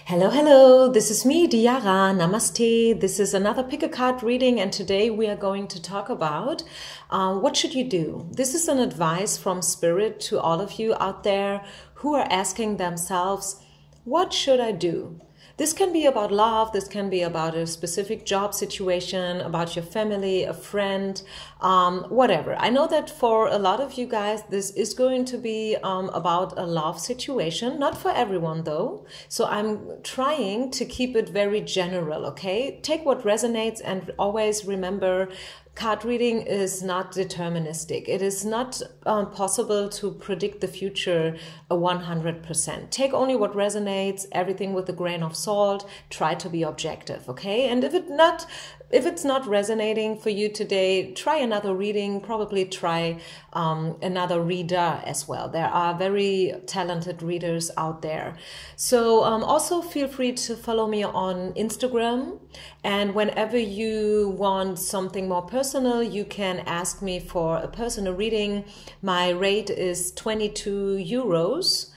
Hello, hello, this is me, Diara. Namaste. This is another pick a card reading, and today we are going to talk about what should you do. This is an advice from Spirit to all of you out there who are asking themselves, what should I do? This can be about love, this can be about a specific job situation, about your family, a friend, whatever. I know that for a lot of you guys, this is going to be about a love situation, not for everyone though. So I'm trying to keep it very general, okay? Take what resonates and always remember, card reading is not deterministic. It is not possible to predict the future 100%. Take only what resonates, everything with a grain of salt. Try to be objective, okay? And if it's not resonating for you today, try another reading, probably try another reader as well. There are very talented readers out there. So also feel free to follow me on Instagram. And whenever you want something more personal, you can ask me for a personal reading. My rate is 22 euros,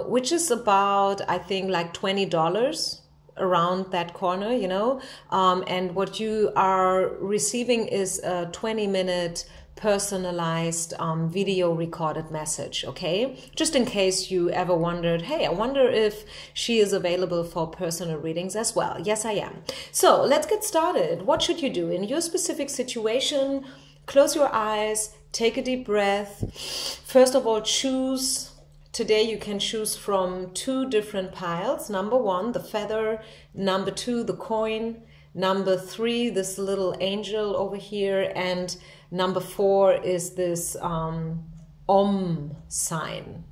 which is about, I think, like $20. Around that corner, you know, and what you are receiving is a 20-minute personalized video recorded message, okay? Just in case you ever wondered, hey, I wonder if she is available for personal readings as well. Yes, I am. So let's get started. What should you do in your specific situation? Close your eyes, take a deep breath. First of all, choose. Today you can choose from two different piles. Number one, the feather. Number two, the coin. Number three, this little angel over here. And number four is this Om sign,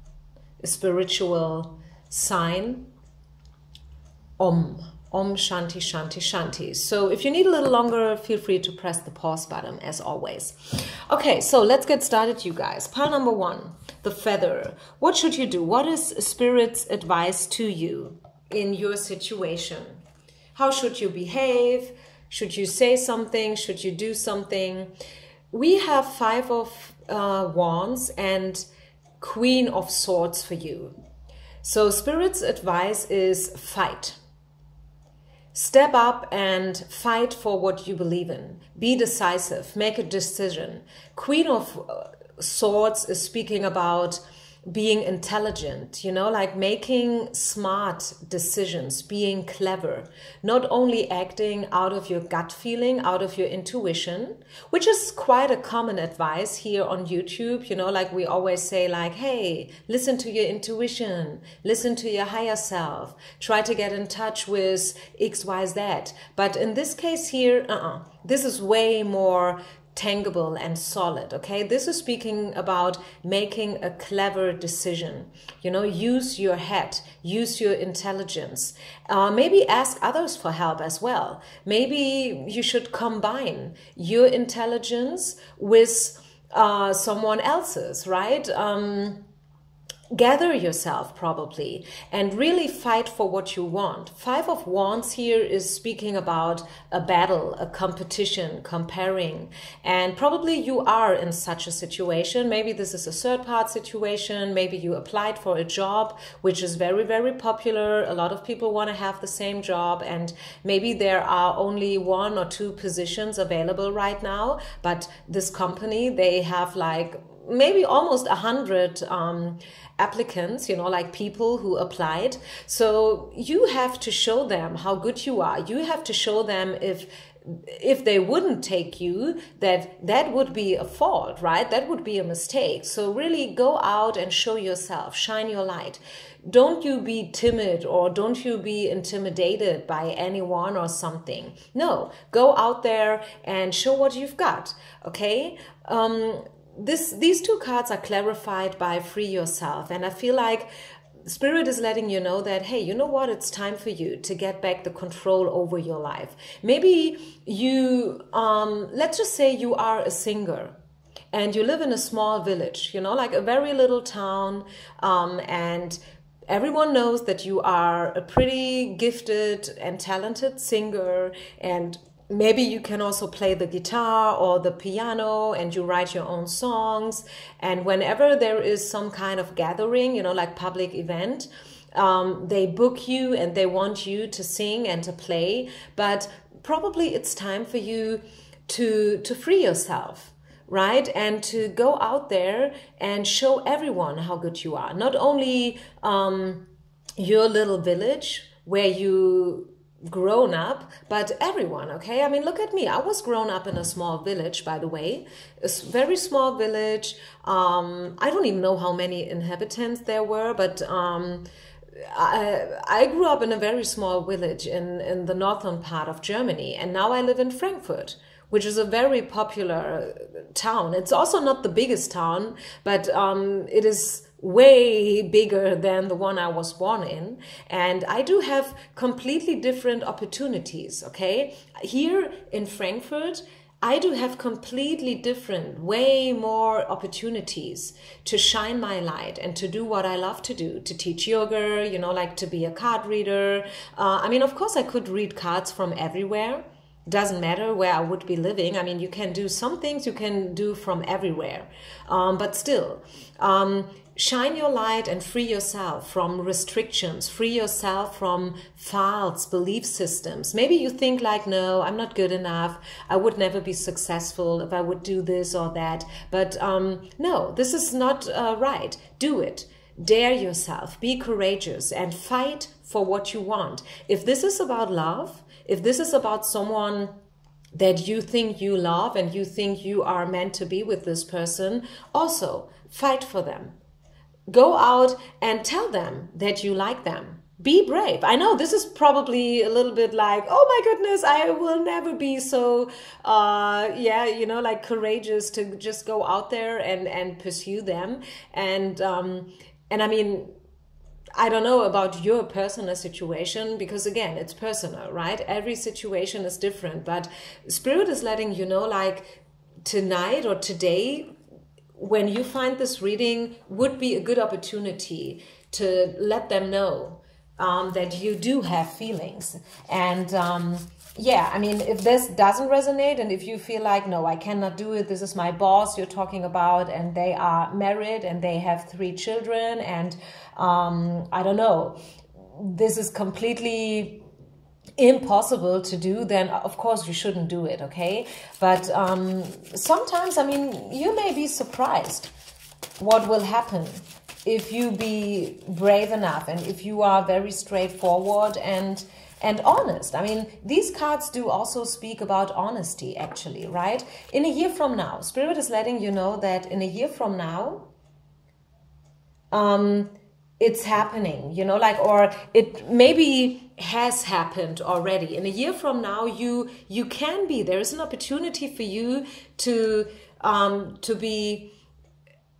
a spiritual sign. Om. Om Shanti Shanti Shanti. So if you need a little longer, feel free to press the pause button as always. Okay, so let's get started, you guys. Pile number one, the feather. What should you do? What is Spirit's advice to you in your situation? How should you behave? Should you say something? Should you do something? We have Five of Wands and Queen of Swords for you. So Spirit's advice is fight. Step up and fight for what you believe in. Be decisive. Make a decision. Queen of Swords is speaking about being intelligent, you know, like making smart decisions, being clever, not only acting out of your gut feeling, out of your intuition, which is quite a common advice here on YouTube, you know, like we always say like, hey, listen to your intuition, listen to your higher self, try to get in touch with XYZ. But in this case here, this is way more tangible and solid, okay? This is speaking about making a clever decision. You know, use your head, use your intelligence. Maybe ask others for help as well. Maybe you should combine your intelligence with someone else's, right? Gather yourself probably and really fight for what you want. Five of Wands here is speaking about a battle, a competition, comparing. And probably you are in such a situation. Maybe this is a third-part situation. Maybe you applied for a job, which is very, very popular. A lot of people want to have the same job. And maybe there are only one or two positions available right now. But this company, they have like maybe almost 100 applicants, you know, like people who applied. So you have to show them how good you are. You have to show them if they wouldn't take you, that would be a fault, right? That would be a mistake. So really go out and show yourself, shine your light. Don't you be timid or don't you be intimidated by anyone or something. No, go out there and show what you've got, okay? These two cards are clarified by free yourself. And I feel like Spirit is letting you know that, hey, you know what? It's time for you to get back the control over your life. Maybe you, let's just say you are a singer and you live in a small village, you know, like a very little town, and everyone knows that you are a pretty gifted and talented singer, and maybe you can also play the guitar or the piano and you write your own songs. And whenever there is some kind of gathering, you know, like public event, They book you and they want you to sing and to play, but probably it's time for you to free yourself, right? And to go out there and show everyone how good you are. Not only your little village where you grown up, but everyone, okay? I mean, look at me. I was grown up in a small village, by the way, a very small village. I don't even know how many inhabitants there were, but I grew up in a very small village in the northern part of Germany, and now I live in Frankfurt, which is a very popular town. It's also not the biggest town, but it is way bigger than the one I was born in. And I do have completely different opportunities, okay? Here in Frankfurt, I do have completely different, way more opportunities to shine my light and to do what I love to do, to teach yoga, you know, like to be a card reader. I mean, of course, I could read cards from everywhere. Doesn't matter where I would be living. I mean, you can do some things you can do from everywhere, but still, shine your light and free yourself from restrictions, free yourself from false belief systems. Maybe you think like, no, I'm not good enough. I would never be successful if I would do this or that. But no, this is not right. Do it. Dare yourself, be courageous and fight for what you want. If this is about love, if this is about someone that you think you love and you think you are meant to be with this person, also fight for them. Go out and tell them that you like them. Be brave. I know this is probably a little bit like, oh my goodness, I will never be so, yeah, you know, like courageous to just go out there and pursue them. And I mean, I don't know about your personal situation, because again, it's personal, right? Every situation is different, but Spirit is letting you know, like tonight or today, when you find this reading, would be a good opportunity to let them know that you do have feelings. And yeah, I mean, if this doesn't resonate and if you feel like, no, I cannot do it, this is my boss you're talking about, and they are married and they have 3 children, and I don't know, this is completely impossible to do, then of course you shouldn't do it, okay? But sometimes, I mean, you may be surprised what will happen if you be brave enough and if you are very straightforward and honest. I mean, these cards do also speak about honesty, actually, right? In a year from now, Spirit is letting you know that in a year from now, it's happening, you know, like, or it maybe has happened already. In a year from now, you can be, there is an opportunity for you to be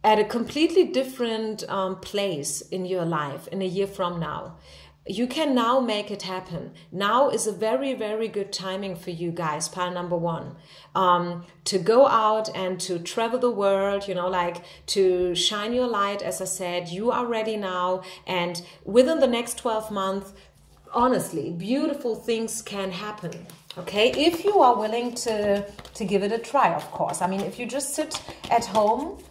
at a completely different place in your life in a year from now. You can now make it happen. Now is a very, very good timing for you guys, pile number 1, to go out and to travel the world, you know, like to shine your light. As I said, you are ready now. And within the next 12 months, honestly, beautiful things can happen. Okay, if you are willing to give it a try, of course. I mean, if you just sit at home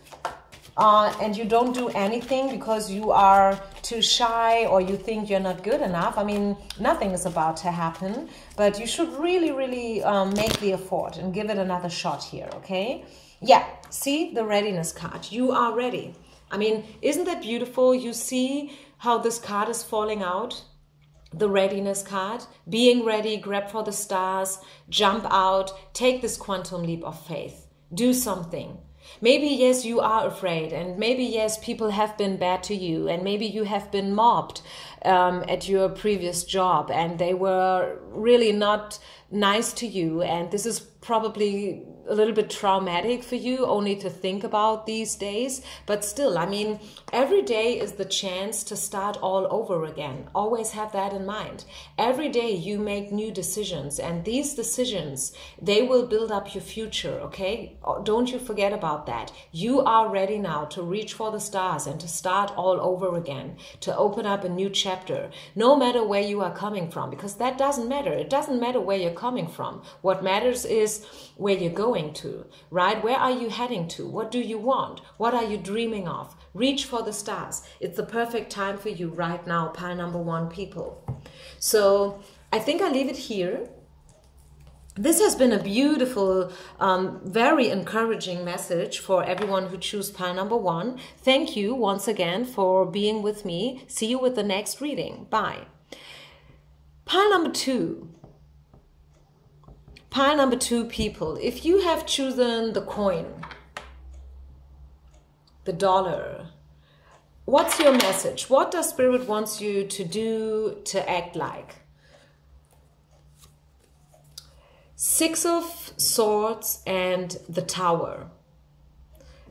and you don't do anything because you are too shy or you think you're not good enough, I mean, nothing is about to happen, but you should really, really make the effort and give it another shot here, okay? Yeah, see the readiness card. You are ready. I mean, isn't that beautiful? You see how this card is falling out? The readiness card, being ready, grab for the stars, jump out, take this quantum leap of faith, do something. Maybe, yes, you are afraid, and maybe, yes, people have been bad to you, and maybe you have been mobbed at your previous job, and they were really not nice to you, and this is probably a little bit traumatic for you only to think about these days. But still, I mean, every day is the chance to start all over again. Always have that in mind. Every day you make new decisions, and these decisions, they will build up your future, okay? Don't you forget about that. You are ready now to reach for the stars and to start all over again, to open up a new chapter, no matter where you are coming from, because that doesn't matter. It doesn't matter where you're coming from. What matters is is where you're going to, right? Where are you heading to? What do you want? What are you dreaming of? Reach for the stars. It's the perfect time for you right now, pile number 1 people. So I think I leave it here. This has been a beautiful, very encouraging message for everyone who choose pile number 1. Thank you once again for being with me. See you with the next reading. Bye. Pile number 2. Pile number 2 people. If you have chosen the coin, the dollar, what's your message? What does Spirit wants you to do, to act like? 6 of Swords and the Tower.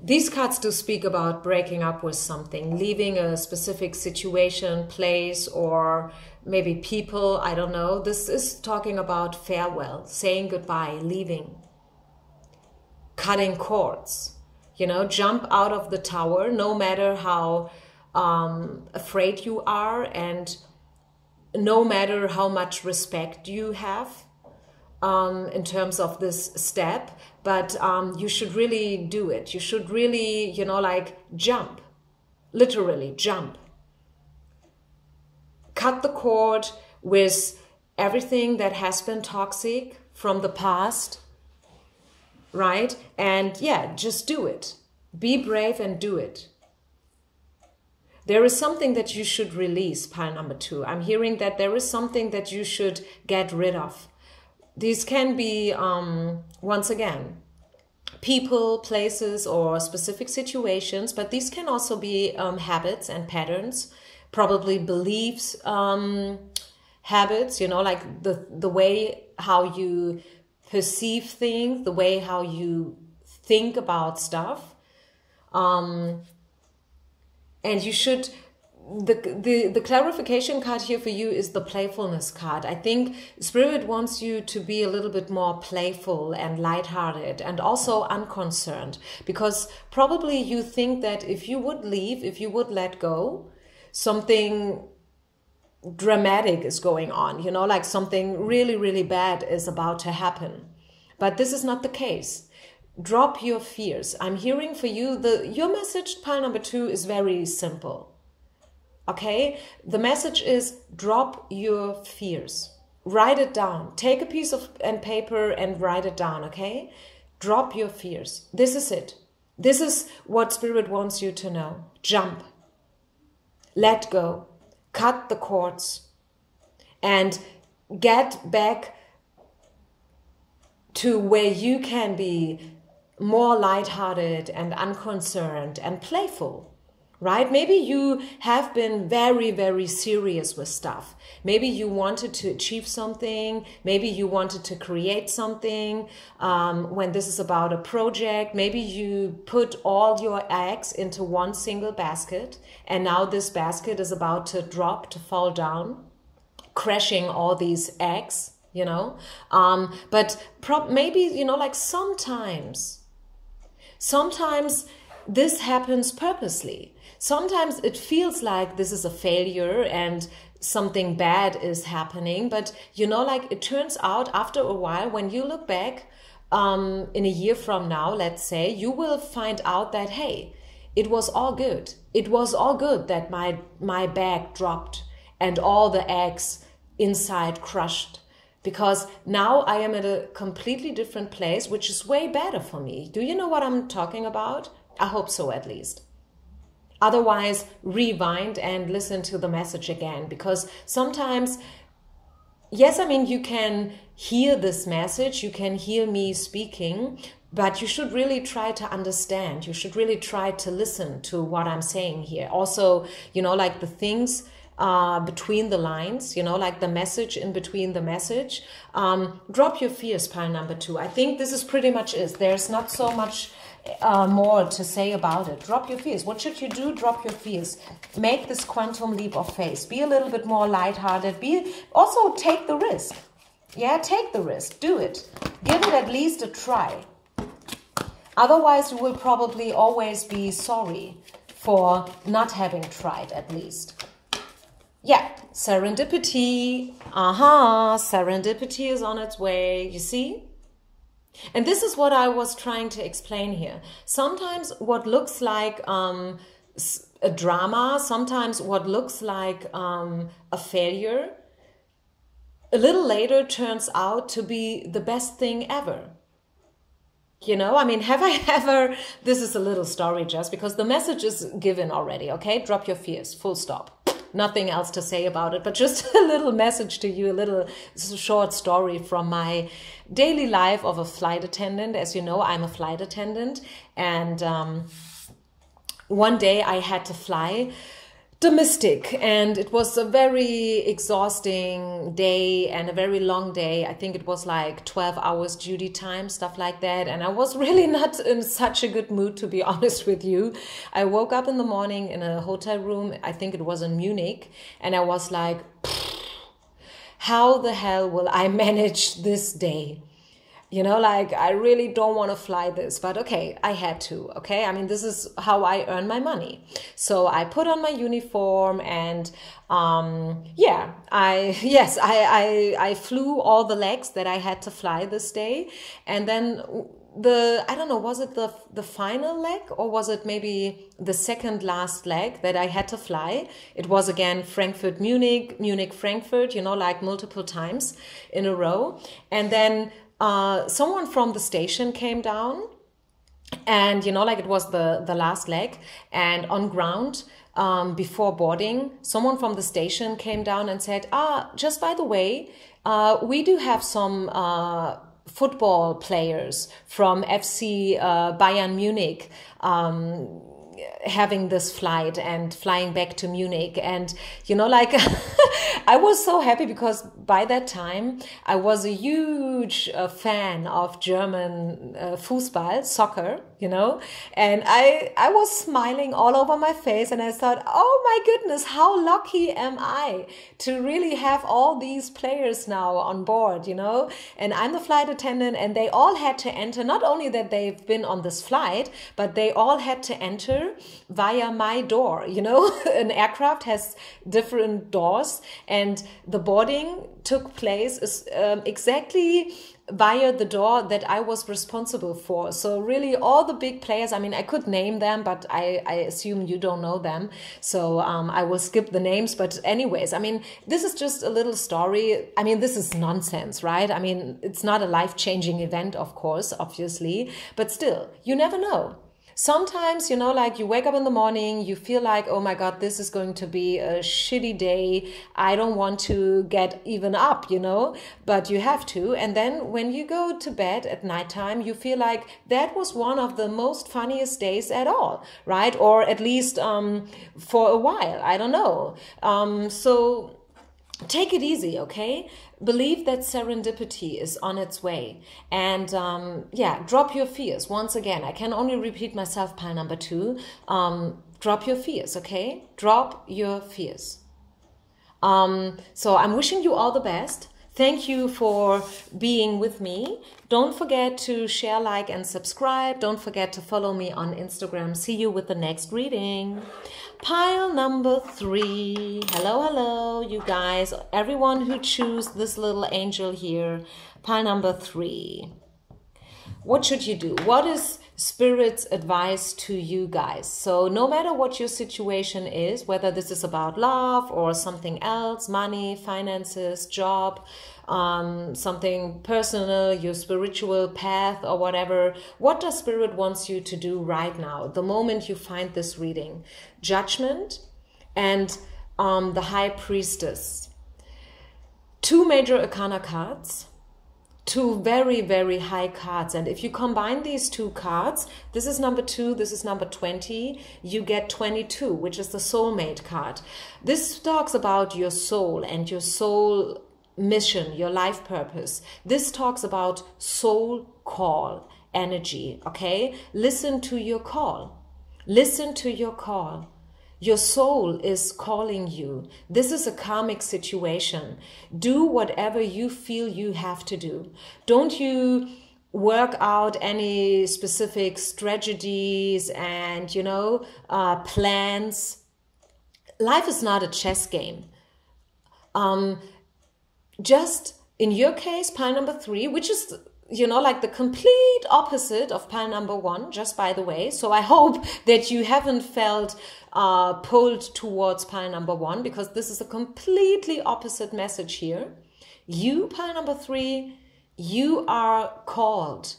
These cards do speak about breaking up with something, leaving a specific situation, place, or maybe people, I don't know. This is talking about farewell, saying goodbye, leaving, cutting cords. You know, jump out of the tower, no matter how afraid you are and no matter how much respect you have. In terms of this step, but you should really do it. You should really, you know, like jump, literally jump. Cut the cord with everything that has been toxic from the past, right? And yeah, just do it. Be brave and do it. There is something that you should release, pile number 2. I'm hearing that there is something that you should get rid of. These can be, once again, people, places, or specific situations, but these can also be habits and patterns, probably beliefs, habits, you know, like the way how you perceive things, the way how you think about stuff. And you should... The clarification card here for you is the playfulness card. I think Spirit wants you to be a little bit more playful and lighthearted and also unconcerned, because probably you think that if you would leave, if you would let go, something dramatic is going on, you know, like something really, really bad is about to happen. But this is not the case. Drop your fears. I'm hearing for you, your message, pile number 2, is very simple. Okay, the message is drop your fears. Write it down. Take a piece of paper and write it down, okay? Drop your fears. This is it. This is what Spirit wants you to know. Jump. Let go. Cut the cords. And get back to where you can be more lighthearted and unconcerned and playful. Right? Maybe you have been very, very serious with stuff. Maybe you wanted to achieve something. Maybe you wanted to create something. When this is about a project, maybe you put all your eggs into one single basket. And now this basket is about to drop, to fall down, crashing all these eggs, you know. But maybe, you know, like sometimes this happens purposely. Sometimes it feels like this is a failure and something bad is happening. But, you know, like it turns out after a while, when you look back in a year from now, let's say, you will find out that, hey, it was all good. It was all good that my bag dropped and all the eggs inside crushed. Because now I am at a completely different place, which is way better for me. Do you know what I'm talking about? I hope so, at least. Otherwise, rewind and listen to the message again. Because sometimes, yes, I mean, you can hear this message, you can hear me speaking, but you should really try to understand. You should really try to listen to what I'm saying here. Also, you know, like the things between the lines, you know, like the message in between the message. Drop your fears, pile number 2. I think this is pretty much it. There's not so much more to say about it. Drop your fears. What should you do? Drop your fears. Make this quantum leap of faith. Be a little bit more lighthearted. Also take the risk. Yeah, take the risk. Do it. Give it at least a try. Otherwise, you will probably always be sorry for not having tried at least. Yeah, serendipity. Serendipity is on its way. You see? And this is what I was trying to explain here. Sometimes what looks like a drama, sometimes what looks like a failure, a little later turns out to be the best thing ever. You know, I mean, have I ever, this is a little story just because the message is given already, okay? Drop your fears, full stop. Nothing else to say about it, but just a little message to you, a little short story from my daily life of a flight attendant. As you know, I'm a flight attendant, and one day I had to fly domestic, and it was a very exhausting day and a very long day. I think it was like 12 hours duty time, stuff like that. And I was really not in such a good mood, to be honest with you. I woke up in the morning in a hotel room, I think it was in Munich, and I was like, how the hell will I manage this day? You know, like, I really don't want to fly this, but okay, I had to, okay? I mean, this is how I earn my money. So I put on my uniform and, yeah, I flew all the legs that I had to fly this day. And then I don't know, was it the final leg or was it maybe the second last leg that I had to fly? It was again Frankfurt, Munich, Munich, Frankfurt, you know, like multiple times in a row. And then someone from the station came down, and you know, like, it was the last leg, and on ground before boarding, someone from the station came down and said, just by the way, we do have some football players from FC Bayern Munich having this flight and flying back to Munich. And you know, like, I was so happy because by that time I was a huge fan of German Fußball, soccer, you know, and I was smiling all over my face, and I thought, oh my goodness, how lucky am I to really have all these players now on board, you know. And I'm the flight attendant, and they all had to enter, not only that they've been on this flight, but they all had to enter via my door, you know. An aircraft has different doors, and the boarding took place exactly via the door that I was responsible for. So really all the big players, I mean, I could name them, but I assume you don't know them. So I will skip the names. But anyways, I mean, this is just a little story. I mean, this is nonsense, right? I mean, it's not a life-changing event, of course, obviously, but still, you never know. Sometimes, you know, like, you wake up in the morning, you feel like, oh my God, this is going to be a shitty day. I don't want to get even up, you know, but you have to. And then when you go to bed at nighttime, you feel like that was one of the most funniest days at all, right? Or at least for a while, I don't know. So take it easy, okay? Believe that serendipity is on its way. And yeah, drop your fears. Once again, I can only repeat myself, pile number 2. Drop your fears, okay? Drop your fears. So I'm wishing you all the best. Thank you for being with me. Don't forget to share, like, and subscribe. Don't forget to follow me on Instagram. See you with the next reading. Pile number 3. Hello, hello, you guys. Everyone who choose this little angel here. Pile number 3. What should you do? What is Spirit's advice to you guys? So no matter what your situation is, whether this is about love or something else, money, finances, job, something personal, your spiritual path or whatever, what does Spirit wants you to do right now, the moment you find this reading? Judgment and the High Priestess. 2 major arcana cards. 2 very, very high cards. And if you combine these 2 cards, this is number 2, this is number 20, you get 22, which is the soulmate card. This talks about your soul and your soul mission, your life purpose. This talks about soul call energy, okay? Listen to your call. Listen to your call. Your soul is calling you. This is a karmic situation. Do whatever you feel you have to do. Don't you work out any specific strategies and, you know, plans. Life is not a chess game. Just in your case, pile number 3, which is, you know, like the complete opposite of pile number 1, just by the way. So I hope that you haven't felt pulled towards pile number 1, because this is a completely opposite message here. You, pile number 3, you are called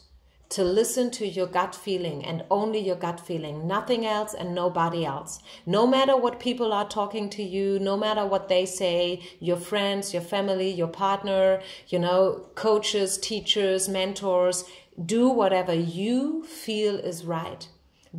to listen to your gut feeling, and only your gut feeling, nothing else and nobody else. No matter what people are talking to you, no matter what they say, your friends, your family, your partner, you know, coaches, teachers, mentors, do whatever you feel is right.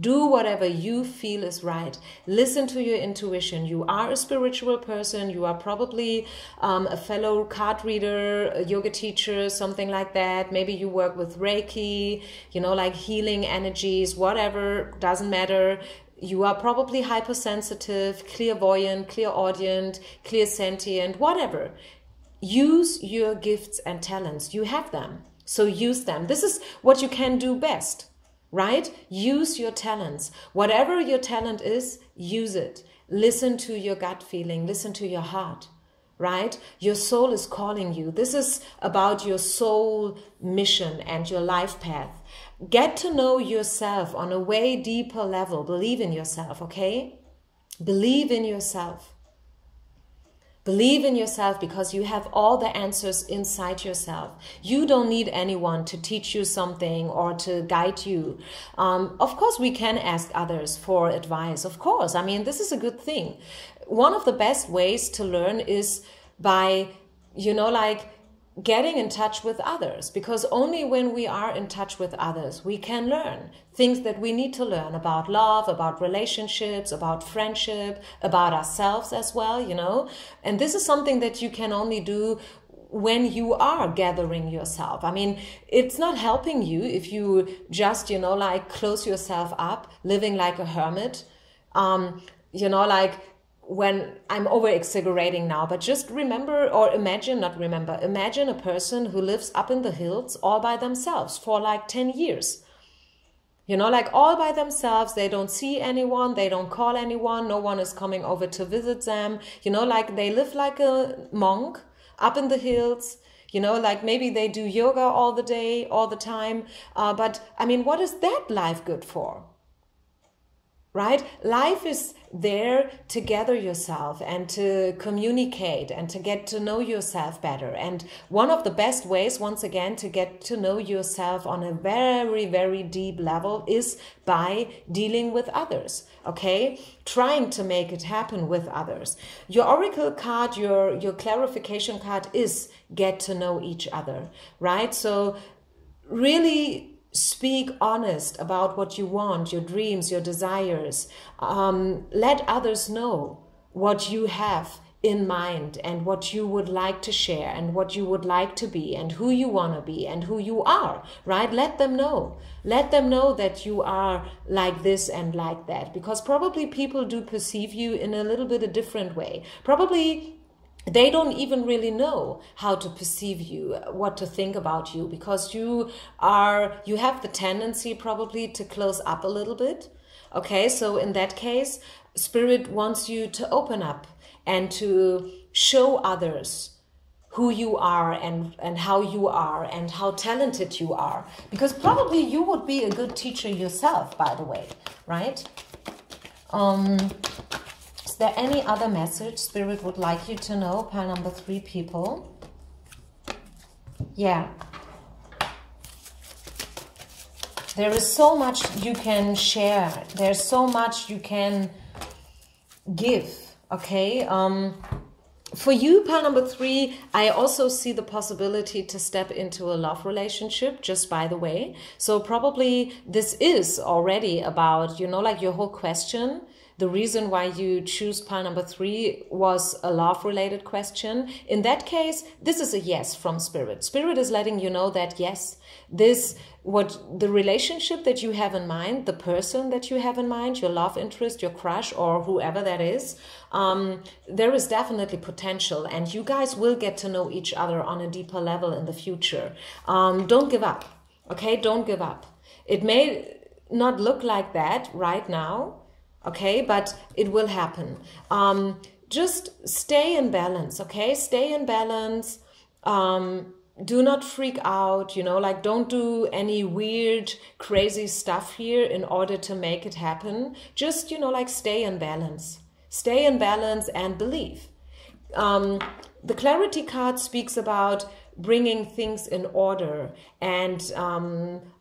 Do whatever you feel is right. Listen to your intuition. You are a spiritual person. You are probably a fellow card reader, a yoga teacher, something like that. Maybe you work with Reiki, you know, like healing energies, whatever, doesn't matter. You are probably hypersensitive, clairvoyant, clairaudient, clairsentient, whatever. Use your gifts and talents. You have them, so use them. This is what you can do best. Right? Use your talents. Whatever your talent is, use it. Listen to your gut feeling. Listen to your heart. Right? Your soul is calling you. This is about your soul mission and your life path. Get to know yourself on a way deeper level. Believe in yourself, okay? Believe in yourself. Believe in yourself, because you have all the answers inside yourself. You don't need anyone to teach you something or to guide you. Of course, we can ask others for advice. Of course. I mean, this is a good thing. One of the best ways to learn is by, you know, like getting in touch with others, because only when we are in touch with others, we can learn things that we need to learn about love, about relationships, about friendship, about ourselves as well, you know. And this is something that you can only do when you are gathering yourself. I mean, it's not helping you if you just, you know, like close yourself up, living like a hermit, you know, like, when I'm over exaggerating now, but just remember, or imagine, not remember, imagine a person who lives up in the hills all by themselves for like 10 years. You know, like all by themselves. They don't see anyone. They don't call anyone. No one is coming over to visit them. You know, like they live like a monk up in the hills. You know, like maybe they do yoga all the day, all the time. But I mean, what is that life good for? Right? Life is there to gather yourself and to communicate and to get to know yourself better. And one of the best ways, once again, to get to know yourself on a very, very deep level is by dealing with others. Okay? Trying to make it happen with others. Your oracle card, your clarification card is get to know each other. Right? So really speak honest about what you want, your dreams, your desires. Let others know what you have in mind and what you would like to share and what you would like to be and who you want to be and who you are, right? Let them know. Let them know that you are like this and like that, because probably people do perceive you in a little bit a different way. Probably they don't even really know how to perceive you, what to think about you, because you have the tendency probably to close up a little bit. Okay, so in that case, Spirit wants you to open up and to show others who you are and how you are and how talented you are. Because probably you would be a good teacher yourself, by the way, right? Is there any other message Spirit would like you to know, pile number 3 people? Yeah. There is so much you can share. There's so much you can give, okay? For you, pile number 3, I also see the possibility to step into a love relationship, just by the way. So probably this is already about, you know, like your whole question. The reason why you choose pile number 3 was a love-related question. In that case, this is a yes from Spirit. Spirit is letting you know that yes, the relationship that you have in mind, the person that you have in mind, your love interest, your crush, or whoever that is, there is definitely potential, and you guys will get to know each other on a deeper level in the future. Don't give up, okay? Don't give up. It may not look like that right now, okay, but it will happen. Just stay in balance, okay? Stay in balance. do not freak out, you know, like don't do any weird, crazy stuff here in order to make it happen. Just, you know, like stay in balance. Stay in balance and believe. The Clarity card speaks about bringing things in order. And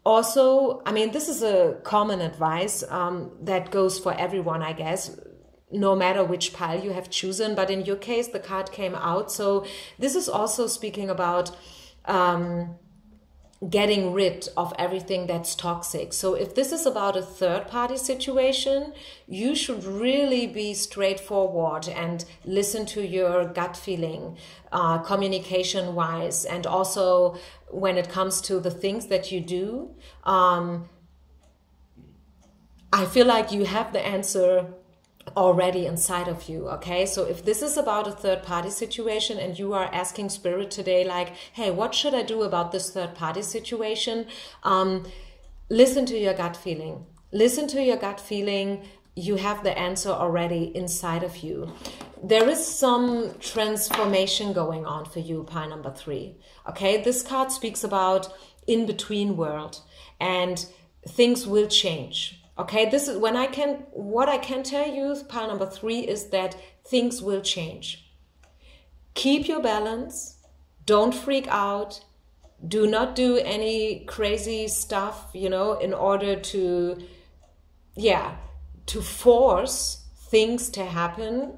also, I mean, this is a common advice that goes for everyone, I guess, no matter which pile you have chosen. But in your case, the card came out. So this is also speaking about getting rid of everything that's toxic. So if this is about a third-party situation, you should really be straightforward and listen to your gut feeling, communication-wise, and also when it comes to the things that you do. I feel like you have the answer already inside of you. Okay, so if this is about a third-party situation and you are asking Spirit today, like, hey, what should I do about this third-party situation? Listen to your gut feeling. Listen to your gut feeling. You have the answer already inside of you. There is some transformation going on for you, pile number 3. Okay, this card speaks about in-between world, and things will change. Okay, this is what I can tell you, pile number 3, is that things will change. Keep your balance. Don't freak out. Do not do any crazy stuff, you know, in order to force things to happen.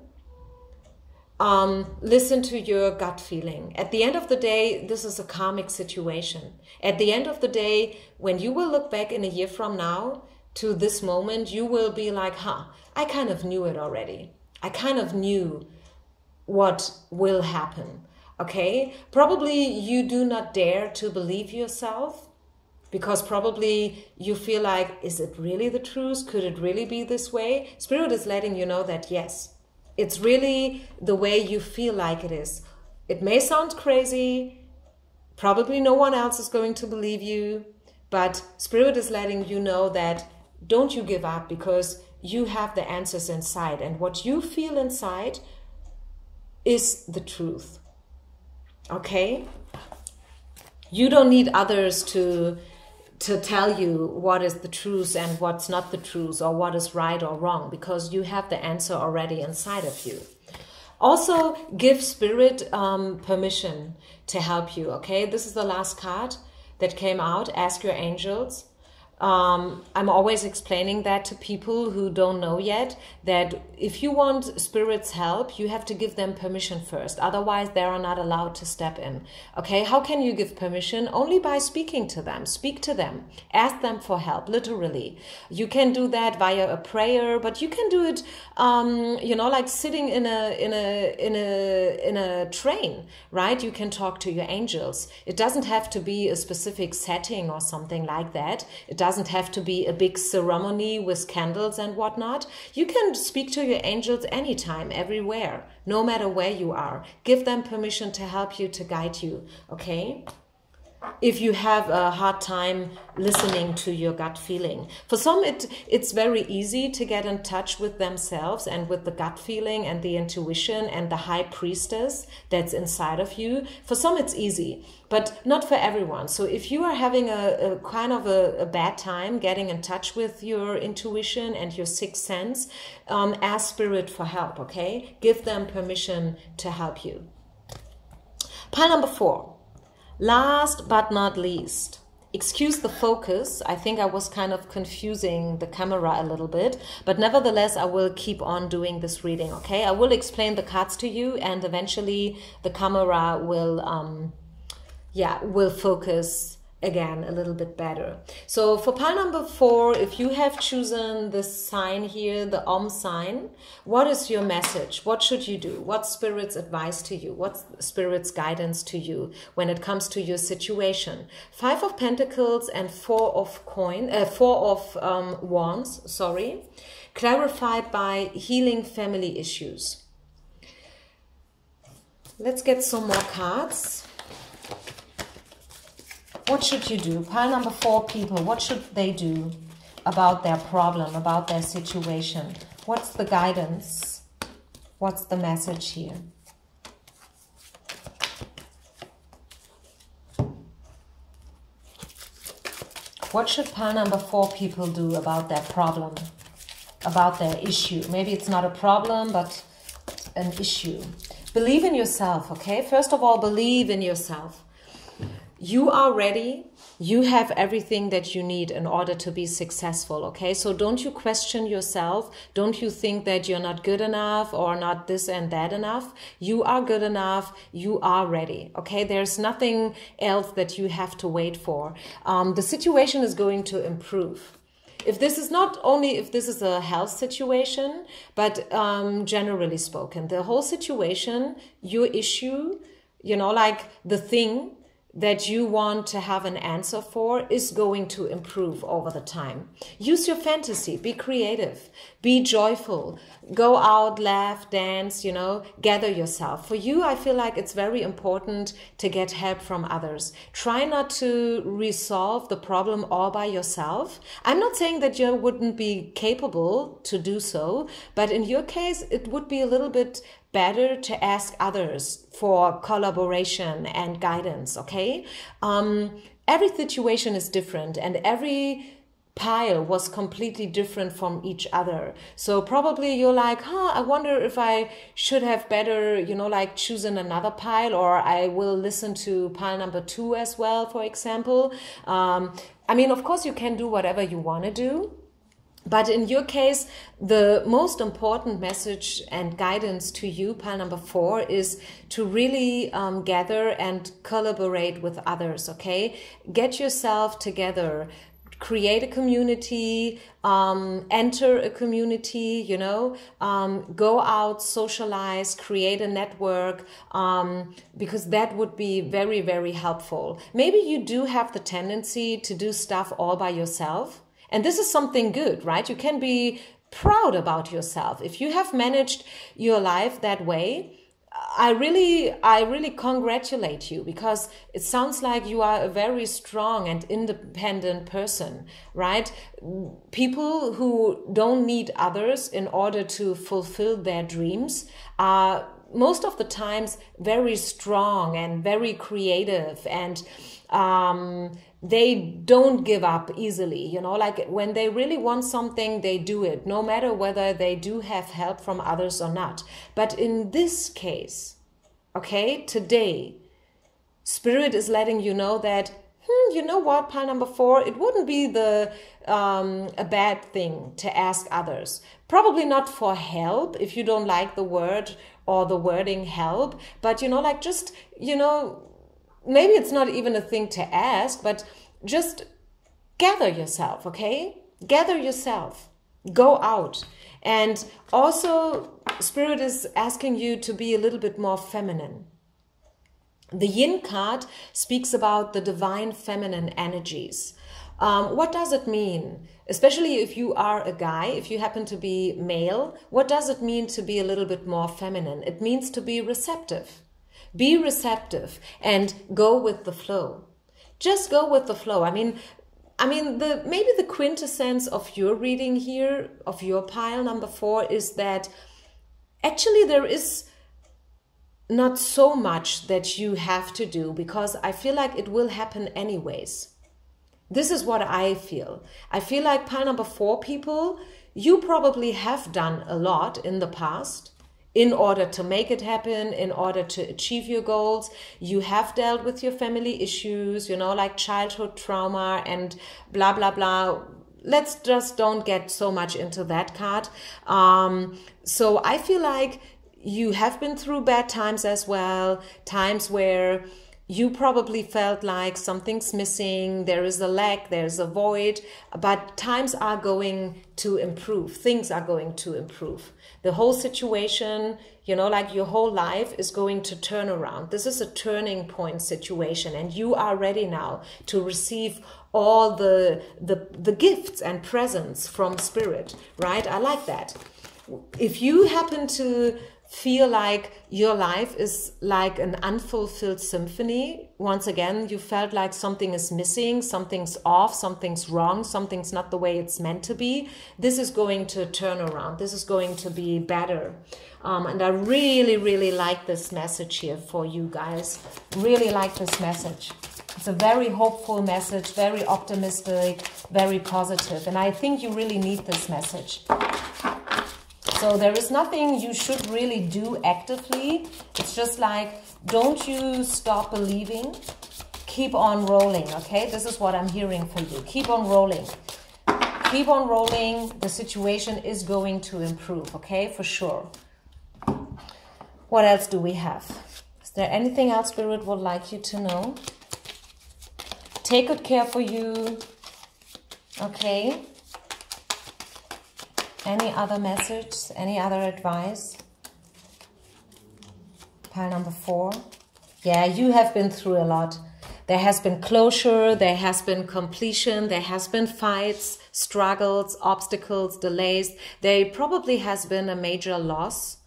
Listen to your gut feeling. At the end of the day, this is a karmic situation. At the end of the day, when you will look back in a year from now to this moment, you will be like, I kind of knew it already. I kind of knew what will happen. Okay? Probably you do not dare to believe yourself, because probably you feel like, is it really the truth? Could it really be this way? Spirit is letting you know that yes, it's really the way you feel like it is. It may sound crazy. Probably no one else is going to believe you, but Spirit is letting you know that don't you give up, because you have the answers inside, and what you feel inside is the truth. Okay? You don't need others to tell you what is the truth and what's not the truth, or what is right or wrong, because you have the answer already inside of you. Also, give Spirit permission to help you. Okay? This is the last card that came out. Ask your angels. I'm always explaining that to people who don't know yet, that if you want Spirit's help, you have to give them permission first. Otherwise, they are not allowed to step in. Okay, how can you give permission? Only by speaking to them. Speak to them. Ask them for help, literally. You can do that via a prayer, but you can do it, you know, like sitting in a train, right? You can talk to your angels. It doesn't have to be a specific setting or something like that. It doesn't have to be a big ceremony with candles and whatnot. You can speak to your angels anytime, everywhere, no matter where you are. Give them permission to help you, to guide you, okay? If you have a hard time listening to your gut feeling. For some, it's very easy to get in touch with themselves and with the gut feeling and the intuition and the high priestess that's inside of you. For some, it's easy, but not for everyone. So if you are having a kind of a bad time getting in touch with your intuition and your sixth sense, ask Spirit for help, okay? Give them permission to help you. Pile number 4. Last but not least, excuse the focus. I think I was kind of confusing the camera a little bit, but nevertheless, I will keep on doing this reading, okay? I will explain the cards to you, and eventually the camera will focus again a little bit better. So for pile number 4, if you have chosen this sign here, the sign, what is your message? What should you do? What's Spirit's advice to you? What's Spirit's guidance to you when it comes to your situation? 5 of Pentacles and 4 of Wands, sorry, clarified by healing family issues. Let's get some more cards. What should you do? Pile number 4 people, what should they do about their problem, about their situation? What's the guidance? What's the message here? What should pile number 4 people do about their problem, about their issue? Maybe it's not a problem, but an issue. Believe in yourself, okay? First of all, believe in yourself. You are ready. You have everything that you need in order to be successful, okay? So don't you question yourself. Don't you think that you're not good enough or not this and that enough. You are good enough. You are ready, okay? There's nothing else that you have to wait for. The situation is going to improve. If this is not only if this is a health situation, but generally spoken, the whole situation, your issue, you know, like the thing that you want to have an answer for is going to improve over the time. Use your fantasy, be creative, be joyful, go out, laugh, dance, you know, gather yourself. For you, I feel like it's very important to get help from others. Try not to resolve the problem all by yourself. I'm not saying that you wouldn't be capable to do so, but in your case, it would be a little bit better to ask others for collaboration and guidance, okay? Every situation is different and every pile was completely different from each other. So probably you're like, I wonder if I should have better, you know, like chosen another pile, or I will listen to pile number 2 as well, for example. I mean, of course you can do whatever you want to do. But in your case, the most important message and guidance to you, pile number 4, is to really gather and collaborate with others, okay? Get yourself together, create a community, enter a community, you know, go out, socialize, create a network, because that would be very, very helpful. Maybe you do have the tendency to do stuff all by yourself. And this is something good, right? You can be proud about yourself. If you have managed your life that way, I really congratulate you, because it sounds like you are a very strong and independent person, right? People who don't need others in order to fulfill their dreams are most of the times very strong and very creative, and they don't give up easily, you know, like when they really want something, they do it, no matter whether they do have help from others or not. But in this case, okay, today, Spirit is letting you know that, you know what, pile number 4, it wouldn't be a bad thing to ask others. Probably not for help if you don't like the word or the wording help, but, you know, like just, you know, maybe it's not even a thing to ask, but just gather yourself, okay? Gather yourself. Go out. And also, Spirit is asking you to be a little bit more feminine. The Yin card speaks about the divine feminine energies. What does it mean? Especially if you are a guy, if you happen to be male, what does it mean to be a little bit more feminine? It means to be receptive. Be receptive and go with the flow. Just go with the flow. I mean, maybe the quintessence of your reading here, of your pile number 4, is that actually there is not so much that you have to do, because I feel like it will happen anyways. This is what I feel. I feel like pile number 4 people, you probably have done a lot in the past in order to make it happen, in order to achieve your goals. You have dealt with your family issues, you know, like childhood trauma and blah, blah, blah. Let's just don't get so much into that card. So I feel like you have been through bad times as well, times where you probably felt like something's missing, there is a lack, there's a void, but times are going to improve, things are going to improve. The whole situation, you know, like your whole life is going to turn around. This is a turning point situation, and you are ready now to receive all the gifts and presents from Spirit, right? I like that. If you happen to feel like your life is like an unfulfilled symphony, once again, you felt like something is missing, something's off, something's wrong, something's not the way it's meant to be, this is going to turn around. This is going to be better. And I really, really like this message here for you guys. Really like this message. It's a very hopeful message, very optimistic, very positive. And I think you really need this message. So there is nothing you should really do actively. It's just like, don't you stop believing. Keep on rolling, okay? This is what I'm hearing for you. Keep on rolling. Keep on rolling. The situation is going to improve, okay? For sure. What else do we have? Is there anything else Spirit would like you to know? Take good care for you, okay? Any other message? Any other advice? Pile number 4. Yeah, you have been through a lot. There has been closure, there has been completion, there has been fights, struggles, obstacles, delays. There probably has been a major loss,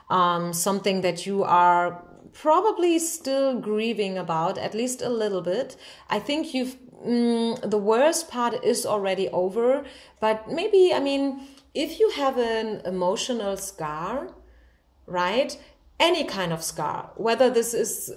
something that you are probably still grieving about, at least a little bit. I think the worst part is already over, but maybe, I mean, if you have an emotional scar, right? Any kind of scar, whether this is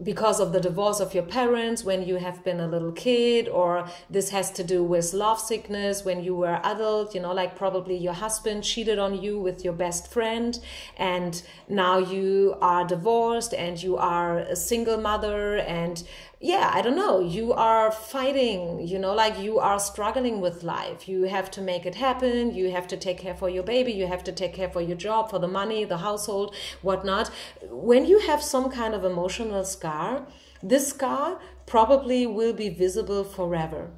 because of the divorce of your parents when you have been a little kid, or this has to do with love sickness when you were adult, you know, like probably your husband cheated on you with your best friend and now you are divorced and you are a single mother and yeah, I don't know, you are fighting, you know, like you are struggling with life. You have to make it happen. You have to take care for your baby. You have to take care for your job, for the money, the household, whatnot. When you have some kind of emotional scar, this scar probably will be visible forever.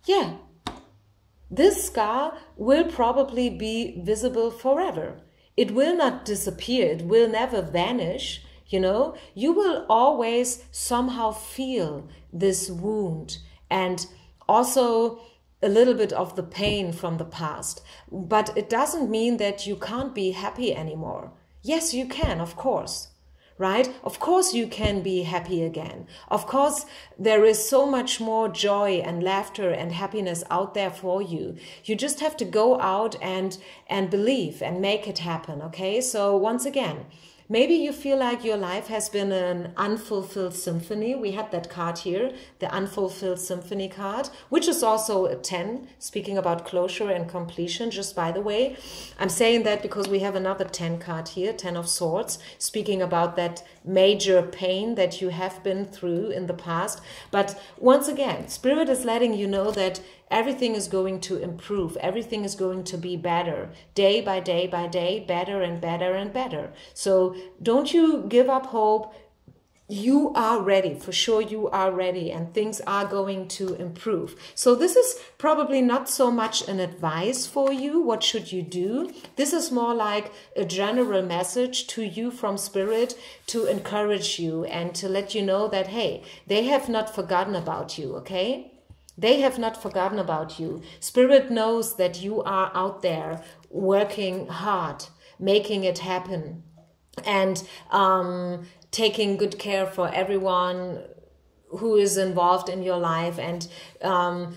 Yeah, this scar will probably be visible forever. It will not disappear. It will never vanish. You know, you will always somehow feel this wound and also a little bit of the pain from the past. But it doesn't mean that you can't be happy anymore. Yes, you can, of course, right? Of course you can be happy again. Of course, there is so much more joy and laughter and happiness out there for you. You just have to go out and believe and make it happen, okay? So once again, maybe you feel like your life has been an unfulfilled symphony. We had that card here, the unfulfilled symphony card, which is also a 10, speaking about closure and completion, just by the way. I'm saying that because we have another 10 card here, 10 of Swords, speaking about that major pain that you have been through in the past. But once again, Spirit is letting you know that everything is going to improve. Everything is going to be better. Day by day by day, better and better and better. So don't you give up hope. You are ready. For sure you are ready and things are going to improve. So this is probably not so much an advice for you. What should you do? This is more like a general message to you from Spirit to encourage you and to let you know that, hey, they have not forgotten about you, okay? They have not forgotten about you. Spirit knows that you are out there working hard, making it happen, and taking good care for everyone who is involved in your life. And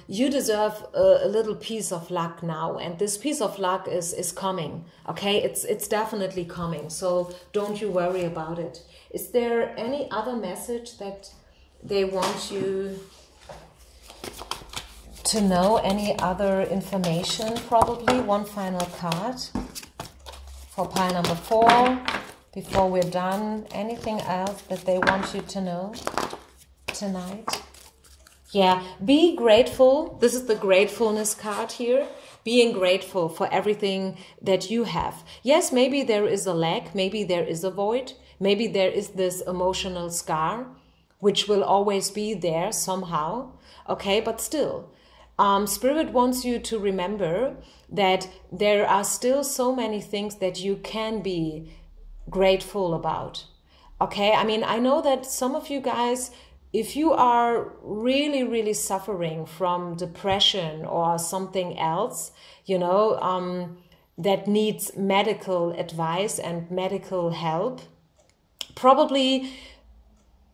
you deserve a little piece of luck now. And this piece of luck is coming, okay? It's definitely coming. So don't you worry about it. Is there any other message that they want you to know? Any other information? Probably one final card for pile number 4 before we're done. Anything else that they want you to know tonight? Yeah, be grateful. This is the gratefulness card here. Being grateful for everything that you have. Yes, maybe there is a lack, maybe there is a void, maybe there is this emotional scar which will always be there somehow, okay, but still Spirit wants you to remember that there are still so many things that you can be grateful about. Okay, I mean, I know that some of you guys, if you are really, really suffering from depression or something else, you know, that needs medical advice and medical help, probably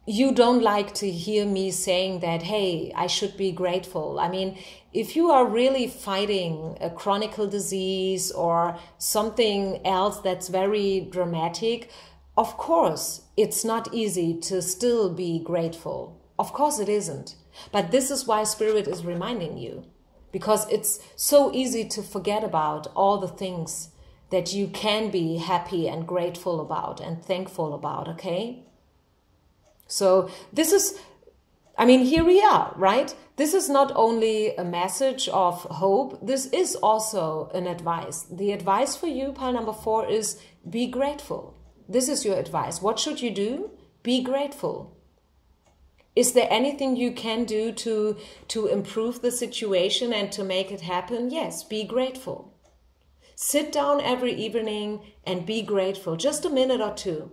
you don't like to hear me saying that, hey, I should be grateful. I mean, if you are really fighting a chronic disease or something else that's very dramatic, Of course, it's not easy to still be grateful. Of course it isn't. But this is why Spirit is reminding you. Because it's so easy to forget about all the things that you can be happy and grateful about and thankful about, okay? So this is, I mean, here we are, right? This is not only a message of hope, this is also an advice. The advice for you, pile number 4, is be grateful. This is your advice. What should you do? Be grateful. Is there anything you can do to improve the situation and to make it happen? Yes, be grateful. Sit down every evening and be grateful, just a minute or two.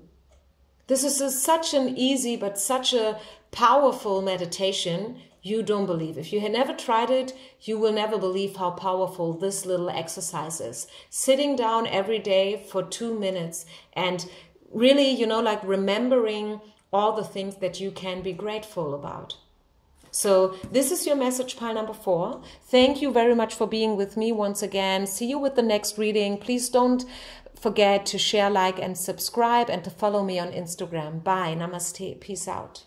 This is such an easy but such a powerful meditation. You don't believe. If you had never tried it, you will never believe how powerful this little exercise is. Sitting down every day for 2 minutes and really, you know, like remembering all the things that you can be grateful about. So this is your message, pile number 4. Thank you very much for being with me once again. See you with the next reading. Please don't forget to share, like, and subscribe, and to follow me on Instagram. Bye. Namaste. Peace out.